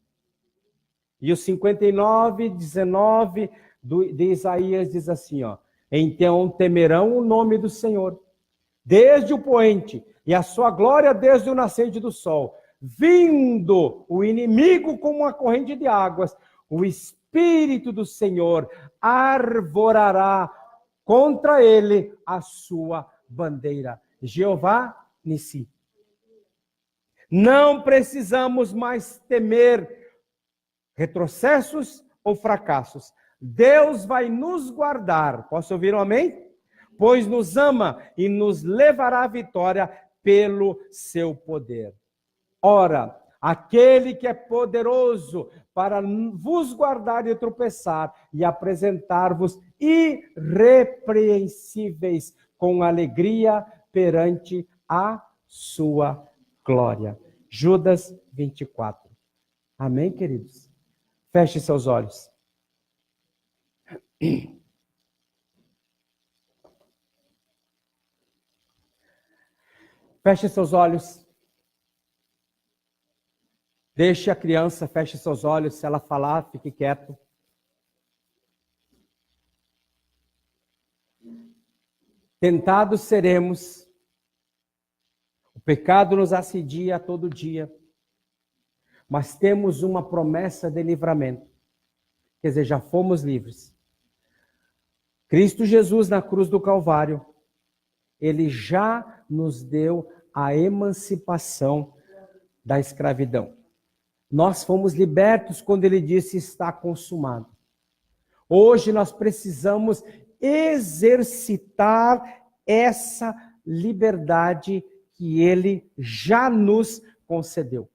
E o 59:19 de Isaías diz assim, ó: então temerão o nome do Senhor, desde o poente, e a sua glória desde o nascente do sol. Vindo o inimigo como uma corrente de águas, o Espírito do Senhor arvorará contra ele a sua bandeira. Jeová Nissi. Não precisamos mais temer retrocessos ou fracassos. Deus vai nos guardar. Posso ouvir um amém? Pois nos ama e nos levará à vitória pelo seu poder. Ora, aquele que é poderoso para vos guardar de tropeçar e apresentar-vos irrepreensíveis com alegria perante a sua glória. Judas 24. Amém, queridos? Feche seus olhos. Feche seus olhos. Deixe a criança, feche seus olhos. Se ela falar, fique quieto. Tentados seremos. O pecado nos assedia todo dia. Mas temos uma promessa de livramento. Quer dizer, já fomos livres. Cristo Jesus na cruz do Calvário, Ele já nos deu a emancipação da escravidão. Nós fomos libertos quando Ele disse está consumado. Hoje nós precisamos exercitar essa liberdade que Ele já nos concedeu.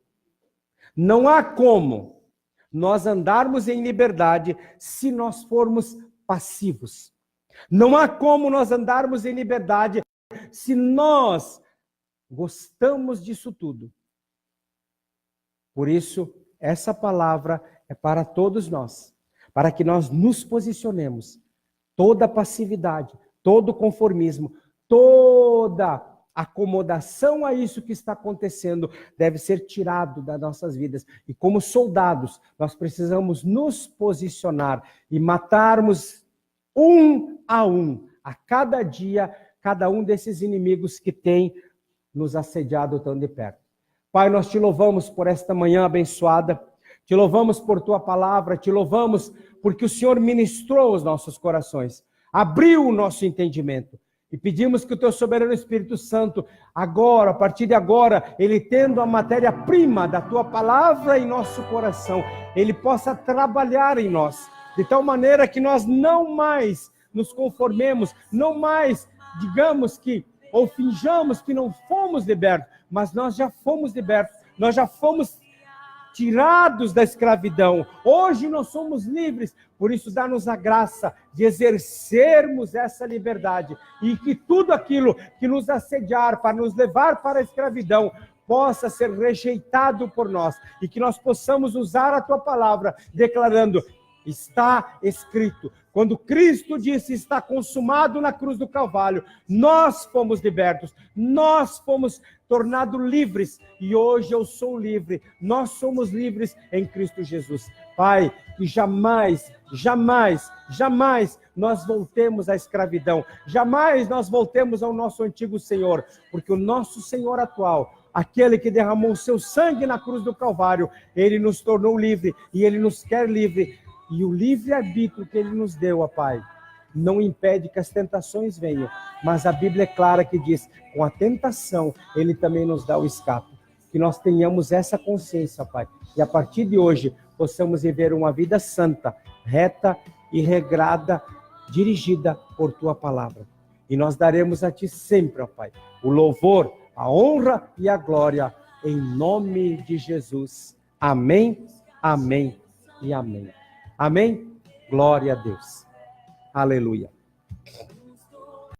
Não há como nós andarmos em liberdade se nós formos passivos. Não há como nós andarmos em liberdade se nós gostamos disso tudo. Por isso, essa palavra é para todos nós, para que nós nos posicionemos. Toda passividade, todo conformismo, toda acomodação a isso que está acontecendo deve ser tirado das nossas vidas. E como soldados, nós precisamos nos posicionar e matarmos um, a cada dia, cada um desses inimigos que tem nos assediado tão de perto. Pai, nós te louvamos por esta manhã abençoada, te louvamos por tua palavra, te louvamos porque o Senhor ministrou os nossos corações, abriu o nosso entendimento. E pedimos que o teu soberano Espírito Santo, agora, a partir de agora, ele tendo a matéria-prima da tua palavra em nosso coração, ele possa trabalhar em nós, de tal maneira que nós não mais nos conformemos, não mais digamos que, ou finjamos que não fomos libertos, mas nós já fomos libertos, nós já fomos tirados da escravidão. Hoje nós somos livres, por isso dá-nos a graça de exercermos essa liberdade e que tudo aquilo que nos assediar para nos levar para a escravidão possa ser rejeitado por nós e que nós possamos usar a tua palavra declarando: está escrito. Quando Cristo disse está consumado na cruz do Calvário, nós fomos libertos, nós fomos tornados livres e hoje eu sou livre, nós somos livres em Cristo Jesus. Pai, que jamais, jamais, jamais nós voltemos à escravidão, jamais nós voltemos ao nosso antigo Senhor, porque o nosso Senhor atual, aquele que derramou o seu sangue na cruz do Calvário, ele nos tornou livre e ele nos quer livre. E o livre-arbítrio que ele nos deu, ó Pai, não impede que as tentações venham. Mas a Bíblia é clara que diz, com a tentação, ele também nos dá o escape. Que nós tenhamos essa consciência, Pai. E a partir de hoje, possamos viver uma vida santa, reta e regrada, dirigida por Tua palavra. E nós daremos a Ti sempre, ó Pai, o louvor, a honra e a glória, em nome de Jesus. Amém, amém e amém. Amém? Glória a Deus. Aleluia.